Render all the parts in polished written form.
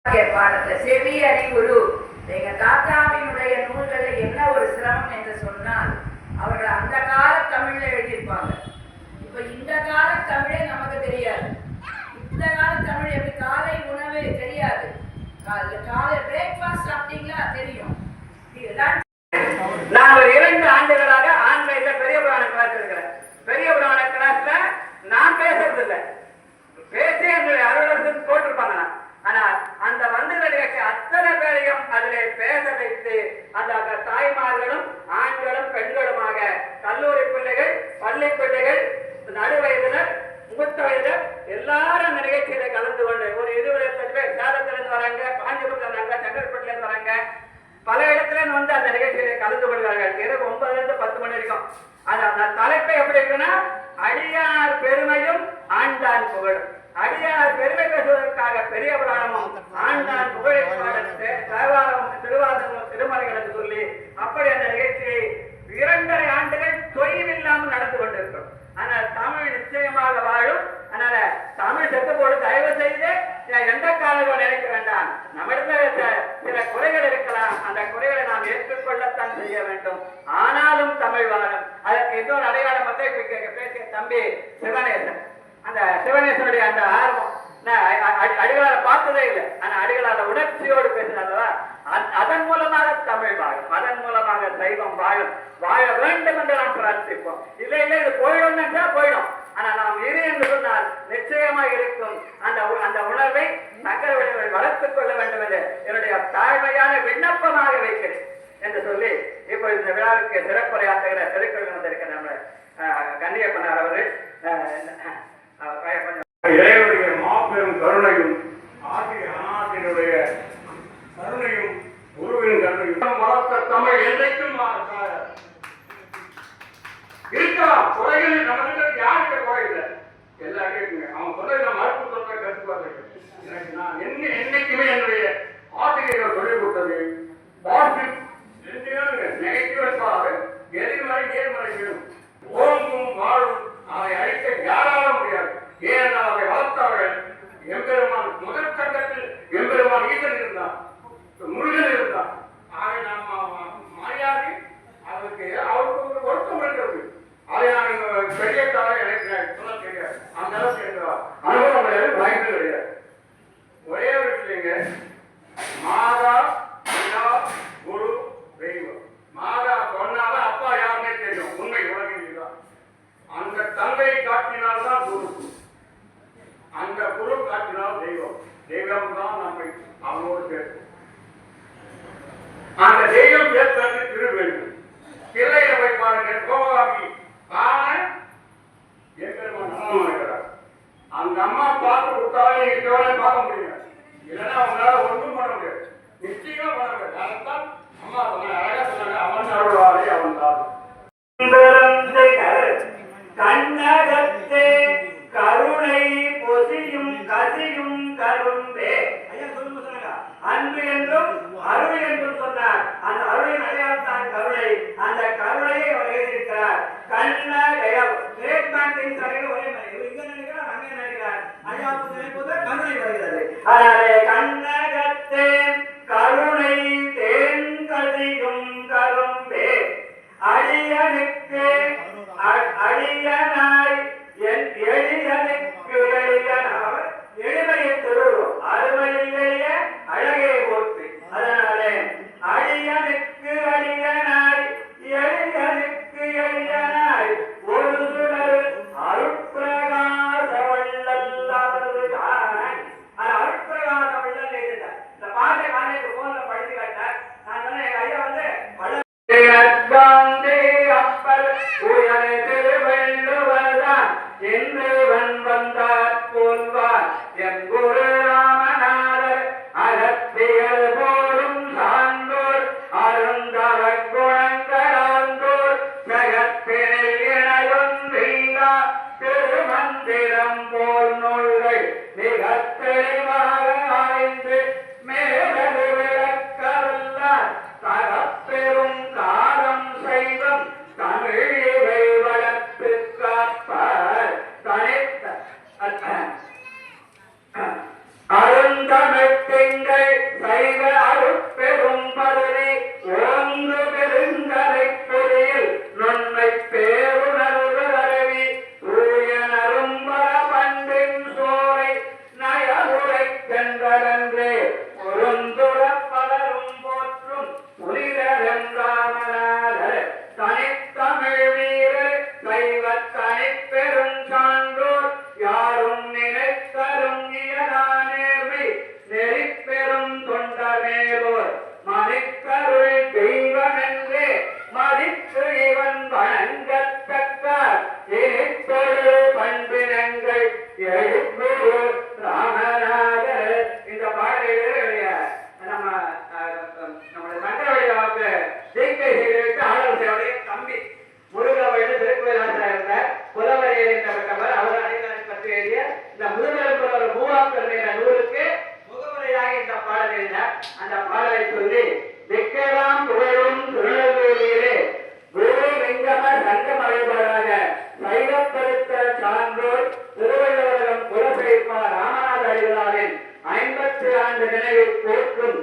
பாடத்துல செவி அறிவுரு எங்க தாத்தாவினுடைய நூல்களை என்ன ஒரு சிரமம் என்று சொன்னால் அவர்கள் அந்த கால தமிழ்ல எழுதியிருப்பாங்க. இப்ப இந்த கால தமிழே நமக்கு தெரியாது. இந்த கால தமிழ் எப்படி காலை உணவு தெரியாது. காலை பிரேக்ஃபாஸ்ட் சாப்பிட்டீங்களா தெரியும். நான் ஒரு 2 ஆண்டுகளாக ஆன்மீக பெரிய புராண கிளாஸ் இருக்கிறேன். பெரிய புராண கிளாஸ்ல நான் பேசுறது இல்லை, பேசி என்னுடைய அலுவலகத்துக்கு போட்டிருப்பாங்க. ஆனா அந்த நிகழ்ச்சி அத்தனை பேரையும் அதிலே பேச வைத்து அந்த தாய்மார்களும் ஆண்களும் பெண்களுமாக கல்லூரி பிள்ளைகள், பள்ளி பிள்ளைகள், நடுவயதினர், மூத்த வயதினர் எல்லாரும் அந்த நிகழ்ச்சியில கலந்து கொண்டு ஒரு 20 பேர் சேலத்திலிருந்து வராங்க, காஞ்சிபுரத்துல வராங்க, செங்கல்பட்டுல இருந்து வராங்க, பல இடத்துல வந்து அந்த நிகழ்ச்சியில கலந்து கொள்வார்கள். இரவு 9 to 10 மணி வரைக்கும். அந்த தலைப்பை எப்படி இருக்குன்னா, அடியார் பெருமையும் ஆண்டான் புகழும். அடியார் பெருமை பேசுவதற்காக பெரிய புராணமும் ஆண்டான் புகழை திருவாதமும் திருமலைகள் என்று சொல்லி அப்படி அந்த நிகழ்ச்சியை 2.5 ஆண்டுகள் தொய்வில்லாமல் நடந்து கொண்டிருக்கிறோம். ஆனால் தமிழ் நிச்சயமாக வாழும். அதனால தமிழ் செத்து போது தயவு செய்து எந்த காலம் நினைக்க வேண்டாம். நம்மிடத்துல சில குறைகள் இருக்கலாம், அந்த குறைகளை நாம் ஏற்றுக்கொள்ளத்தான் செய்ய வேண்டும். ஆனாலும் தமிழ் வாழும். அதற்கு இன்னொரு அடையாளம் வந்து பேசிய தம்பி சிவனேசன், அந்த சிவனேசனுடைய அந்த ஆர்வம் அடிகளால பார்த்ததே இல்லை. ஆனா அடிகளால உணர்ச்சியோடு பேசினாங்களா, அதன் மூலமாக தமிழ் வாழும், அதன் மூலமாக தெய்வம் வாழும். வாழ வேண்டும் என்று நாம் பிரார்த்திப்போம். இல்லை இல்லை இது போயிடும் போயிடும். ஆனா நாம் இரு என்று சொன்னால் நிச்சயமா இருக்கும். அந்த உணர்வை நகர வளர்த்துக் கொள்ள வேண்டும் என்று என்னுடைய தாழ்மையான விண்ணப்பமாக வைக்கிறேன் என்று சொல்லி இப்போ இந்த விழாவுக்கு சிறப்புரையாற்றுகிற திருக்குறள் வந்திருக்கிற நம்ம கன்னியப்பனார் அவர்கள் இறைவனுடைய மாபெரும் கருணையும் ஆசிரியனுடைய கருணையும் குருவின் கருணையும் வளர்த்த தமிழ் என்றைக்கும் இருக்கலாம். குறைகள் நமக்கு யாருக்கு குறை இல்லை, எல்லாரும் இருக்குங்க. அவன் சொல்றதை நான் மறுப்பு சொல்ற கருத்துப்பாங்க. எனக்கு நான் என்னைக்குமே என்னுடைய ஆசிரியர்கள் சொல்லிக் கொடுத்தது பாசிட்டிவ் நெகட்டிவ் இருப்பாரு, எதிர்மறை நேர்மறை வேணும். ஓங்கும் வாழும் அதை அழிக்க யாரால முடியாது. ஏனென்றால் அவரை வளர்த்தவர்கள் எம்பெருமான் முதல் கட்டத்தில் எம்பெருமான் ஈசன் இருந்தார், முருகன் இருந்தார். ஆக நாம் மரியாதை அவருக்கு ஒரு ஒருத்தம் இருக்கிறது. அதை நான் பெரியத்தால எனக்கு சொல்ல தெரியாது. அந்த அளவுக்கு இருக்கிறார் அனுபவம் கிடையாது, பயந்து கிடையாது. ஒரே ஒரு விஷயங்க, மாதா பிதா குரு தெய்வம். மாதா சொன்னால அப்பா யாருன்னே தெரியும், உண்மை உலகில் தான். அந்த தந்தை காட்டினால்தான் குரு, அந்த குரு காட்டினால் தெய்வம். தெய்வம் தான் நம்மை அவனோடு சேர்க்கும். அந்த தெய்வம் ஏற்பட்டு திருவேண்டு பிள்ளையை போய் பாருங்க, கோவாமி இருக்கிறார். அந்த அம்மா பார்த்து கொடுத்தாலும் நீங்க பார்க்க முடியும், இல்லைன்னா அவங்களால ஒன்றும் பண்ண முடியாது, நிச்சயமா பண்ண முடியாது. அதைத்தான் அம்மா சொன்னாங்க, அழகா சொன்னாங்க, அவன் அருள்வாரே அவன் தான். கண்ணகத்தே கருணை பொசியும் கசியும் கரும்பே. ஐயா சொல்லுங்க, சொல்லுங்க. அன்பு என்றும் அருள் என்றும் சொன்னார். அந்த அருளின் அடையாளத்தான் கருணை. அந்த கருணையை அவர் எழுதியிருக்கிறார். கண்ணகயம் கிரேட் பேங்கிங் சரியில் ஒரே மாதிரி இங்க நினைக்கிறார், அங்கே நினைக்கிறார். ஐயாவுக்கு நினைப்பது கருணை வருகிறது. அதனாலே கண்ணகத்தே கருணை தேன் கசியும் கரும்பே அடியனுக்கு அடியனாய் என் எளியனுக்கு எளியனார் எளிமையை தருவோம், அருமையிலேய அழகே போட்டு. அதனாலே அடியனுக்கு அடியனாய் எளியனுக்கு எளியனாய் சைவ அருட்பெரும் பதவி ஓங்கு பெருங்கலை பொறியில் நுண்மை பேருணர்வு அருவி தூய நரும்பர பண்பின் சோலை நயமுறை சென்றதன்றே பொருந்துறப் பலரும் போற்றும் புனிதரென்றாமனாதர் தனித்தமிழ் வீரர் சைவ தனிப்பெரும் சான்றோர் யாரும் நினைத்தரும் இயலா நேர்மை நெறிப்பெரும் தொண்டமேலோர் மதிக்கருள் தெய்வமென்றே மதித்து இவன் வணங்கத்தக்கார் இனித்தொரு பண்பினங்கள் எழுகுரு ராமநாதர். இந்த பாடலுடைய நம்முடைய சங்கரவழியாக ஜெயிக்கை செய்துவிட்டு ஆளுநர் சேவைய தம்பி முருகவழி திருக்குவலாசராக இருந்த புலவரையர் என்றவர் அவர் அதிகாரி பற்றி எழுதிய இந்த முதுமலர் மூவாக்கர் என்ற நூலுக்கு முகவரையாக இந்த பாடல் எழுதினார். அந்த பாடலை சொல்லி வெக்கலாம் புகழும் திருநெல்வேலியிலே குரு வெங்கம சங்கம் அழைப்பாராக சைவப்படுத்த சான்றோர் திருவள்ளுவரம் குலசைப்பா ராமநாத அடிகளாரின் 50 ஆண்டு நினைவில் போற்றும்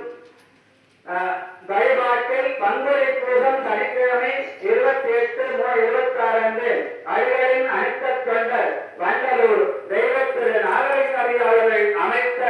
வழிபாட்டில் பங்குனி பூசம் சனிக்கிழமை 28/3/26 அன்று அடிகளின் அனைத்த தொண்டர் வண்டலூர் தெய்வ திரு நாகரிக அறியாளர்கள் அமைத்த